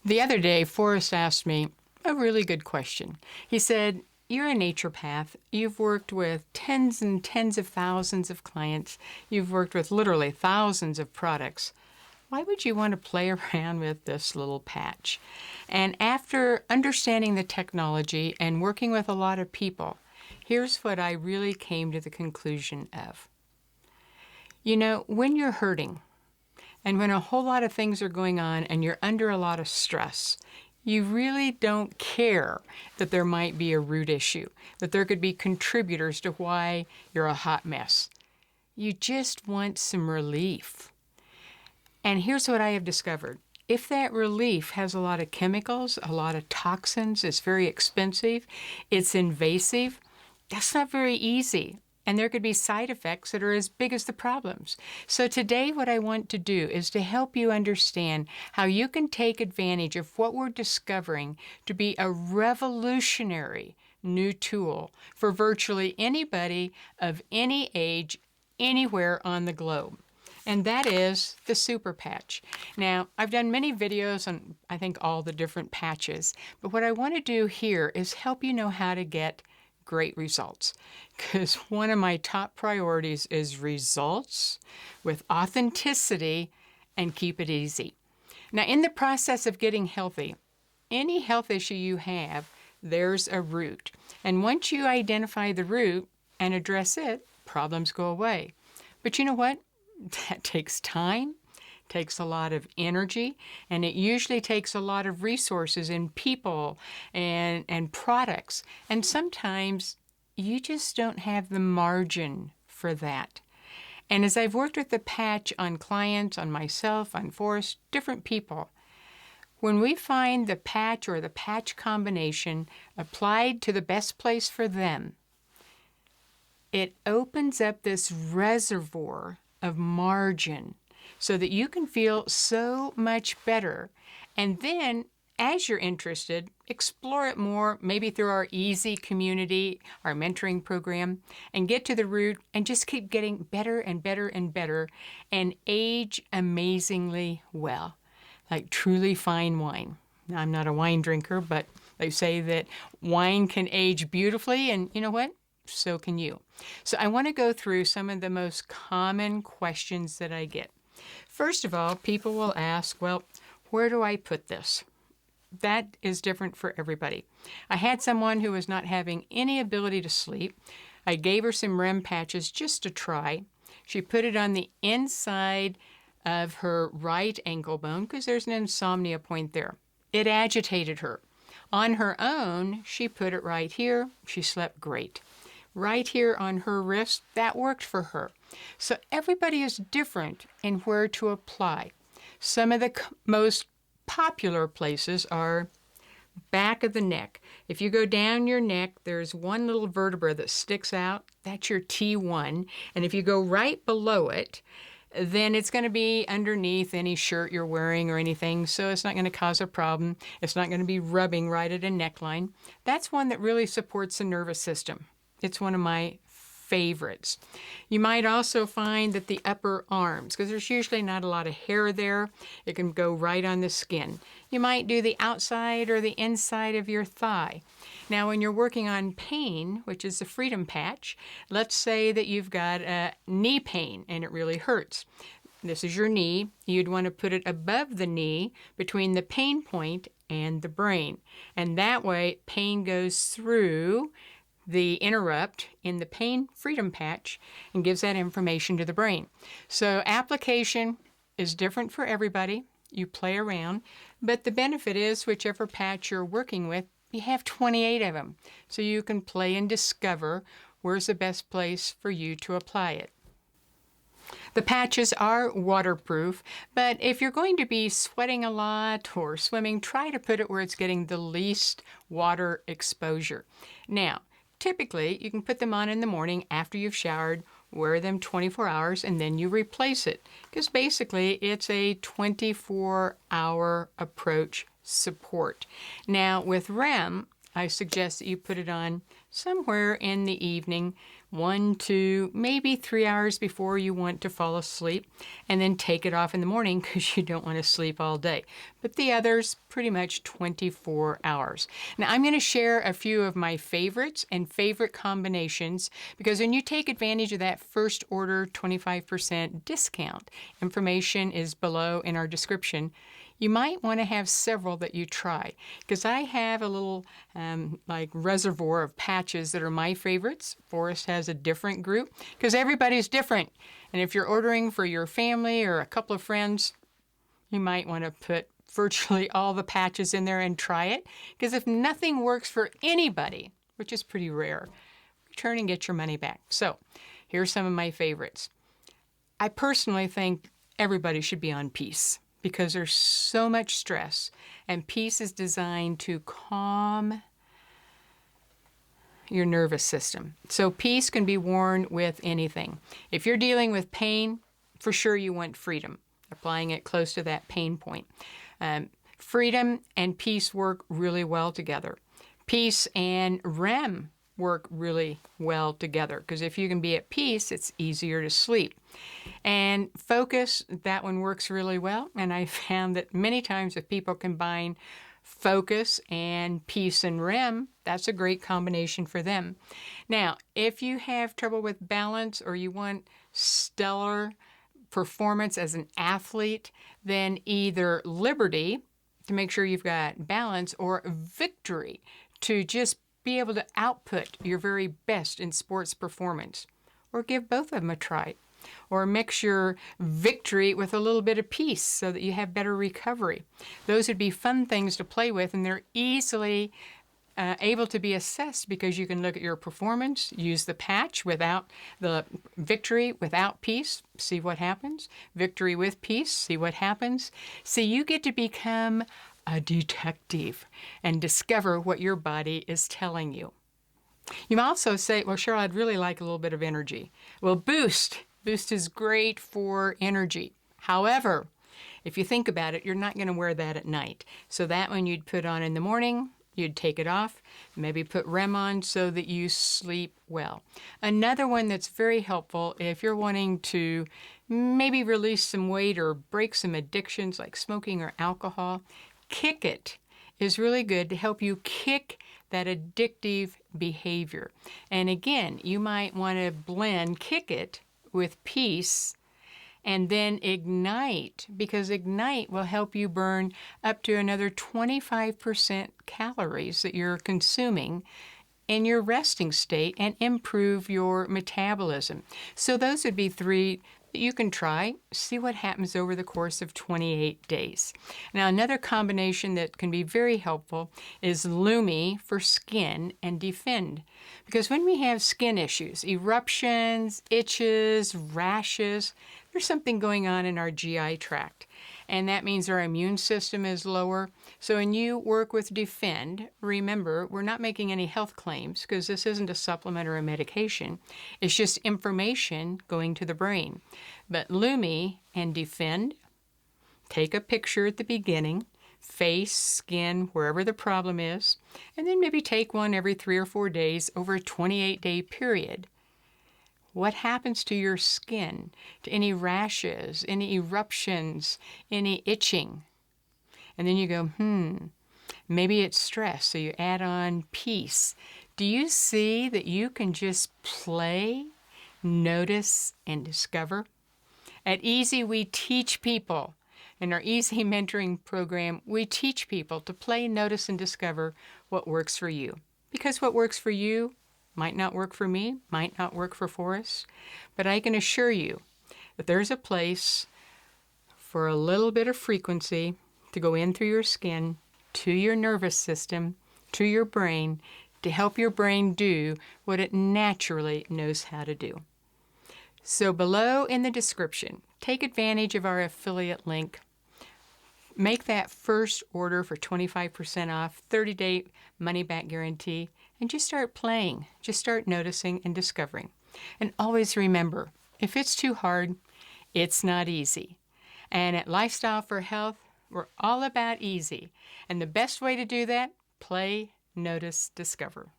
The other day, Forrest asked me a really good question. He said, "You're a naturopath. You've worked with tens and tens of thousands of clients. You've worked with literally thousands of products. Why would you want to play around with this little patch?" And after understanding the technology and working with a lot of people, here's what I really came to the conclusion of. You know, when you're hurting, and when a whole lot of things are going on and you're under a lot of stress, you really don't care that there might be a root issue, that there could be contributors to why you're a hot mess. You just want some relief. And here's what I have discovered. If that relief has a lot of chemicals, a lot of toxins, it's very expensive, it's invasive, that's not very easy. And there could be side effects that are as big as the problems. So today what I want to do is to help you understand how you can take advantage of what we're discovering to be a revolutionary new tool for virtually anybody of any age, anywhere on the globe. And that is the SuperPatch. Now, I've done many videos on, I think, all the different patches, but what I want to do here is help you know how to get great results, because one of my top priorities is results with authenticity and keep it easy. Now, in the process of getting healthy, any health issue you have, there's a root. And once you identify the root and address it, problems go away. But you know what? That takes time, takes a lot of energy, and it usually takes a lot of resources in people and products. And sometimes you just don't have the margin for that. And as I've worked with the patch on clients, on myself, on Forrest, different people, when we find the patch or the patch combination applied to the best place for them, it opens up this reservoir of margin so that you can feel so much better. And then, as you're interested, explore it more, maybe through our easy community, our mentoring program, and get to the root and just keep getting better and better and better and age amazingly well, like truly fine wine. Now, I'm not a wine drinker, but they say that wine can age beautifully, and you know what? So can you. So I want to go through some of the most common questions that I get. First of all, people will ask, well, where do I put this? That is different for everybody. I had someone who was not having any ability to sleep. I gave her some REM patches just to try. She put it on the inside of her right ankle bone because there's an insomnia point there. It agitated her. On her own, she put it right here. She slept great. Right here on her wrist, that worked for her. So everybody is different in where to apply. Some of the most popular places are back of the neck. If you go down your neck, there's one little vertebra that sticks out. That's your T1. And if you go right below it, then it's going to be underneath any shirt you're wearing or anything, so it's not going to cause a problem. It's not going to be rubbing right at a neckline. That's one that really supports the nervous system. It's one of my favorites. You might also find that the upper arms, because there's usually not a lot of hair there, it can go right on the skin. You might do the outside or the inside of your thigh. Now, when you're working on pain, which is the freedom patch, let's say that you've got a knee pain and it really hurts. This is your knee. You'd want to put it above the knee between the pain point and the brain. And that way, pain goes through the interrupt in the pain freedom patch and gives that information to the brain. So application is different for everybody. You play around, but the benefit is whichever patch you're working with, you have 28 of them. So you can play and discover where's the best place for you to apply it. The patches are waterproof, but if you're going to be sweating a lot or swimming, try to put it where it's getting the least water exposure. Now, typically, you can put them on in the morning after you've showered, wear them 24 hours, and then you replace it. Because basically, it's a 24-hour approach support. Now, with REM, I suggest that you put it on somewhere in the evening, 1 to maybe 3 hours before you want to fall asleep, and then take it off in the morning because you don't want to sleep all day. But the others, pretty much 24 hours. Now, I'm going to share a few of my favorites and favorite combinations because when you take advantage of that first order 25% discount, information is below in our description. You might want to have several that you try because I have a little like reservoir of patches that are my favorites. Forrest has a different group because everybody's different. And if you're ordering for your family or a couple of friends, you might want to put virtually all the patches in there and try it because if nothing works for anybody, which is pretty rare, return and get your money back. So here's some of my favorites. I personally think everybody should be on peace, because there's so much stress, and peace is designed to calm your nervous system. So peace can be worn with anything. If you're dealing with pain, for sure you want freedom, applying it close to that pain point. Freedom and peace work really well together. Peace and REM work really well together because if you can be at peace, it's easier to sleep. And focus, that one works really well. And I found that many times if people combine focus and peace and REM, that's a great combination for them. Now, if you have trouble with balance or you want stellar performance as an athlete, then either Liberty to make sure you've got balance or Victory to just be able to output your very best in sports performance, or give both of them a try, or mix your Victory with a little bit of peace so that you have better recovery. Those would be fun things to play with, and they're easily able to be assessed because you can look at your performance, use the patch without the Victory without peace, see what happens. Victory with peace, see what happens. So you get to become a detective and discover what your body is telling you. You might also say, well, Cheryl, I'd really like a little bit of energy. Well, Boost is great for energy. However, if you think about it, you're not going to wear that at night. So that one you'd put on in the morning, you'd take it off, maybe put REM on so that you sleep well. Another one that's very helpful if you're wanting to maybe release some weight or break some addictions like smoking or alcohol, Kick It is really good to help you kick that addictive behavior. And again, you might want to blend Kick It with Peace and then Ignite, because Ignite will help you burn up to another 25% calories that you're consuming in your resting state and improve your metabolism. So those would be three that you can try, see what happens over the course of 28 days. Now, another combination that can be very helpful is Lumi for skin and Defend. Because when we have skin issues, eruptions, itches, rashes, there's something going on in our GI tract. And that means our immune system is lower. So when you work with Defend, remember, we're not making any health claims because this isn't a supplement or a medication. It's just information going to the brain. But Lumi and Defend, take a picture at the beginning, face, skin, wherever the problem is, and then maybe take one every 3 or 4 days over a 28-day period. What happens to your skin, to any rashes, any eruptions, any itching? And then you go, maybe it's stress, so you add on Peace. Do you see that you can just play, notice, and discover? At Easy, we teach people. In our Easy Mentoring program, we teach people to play, notice, and discover what works for you. Because what works for you might not work for me, might not work for Forrest, but I can assure you that there's a place for a little bit of frequency to go in through your skin, to your nervous system, to your brain, to help your brain do what it naturally knows how to do. So below in the description, take advantage of our affiliate link. Make that first order for 25% off, 30-day money-back guarantee, and just start playing. Just start noticing and discovering. And always remember, if it's too hard, it's not easy. And at Lifestyle for Health, we're all about easy. And the best way to do that, play, Notice, discover.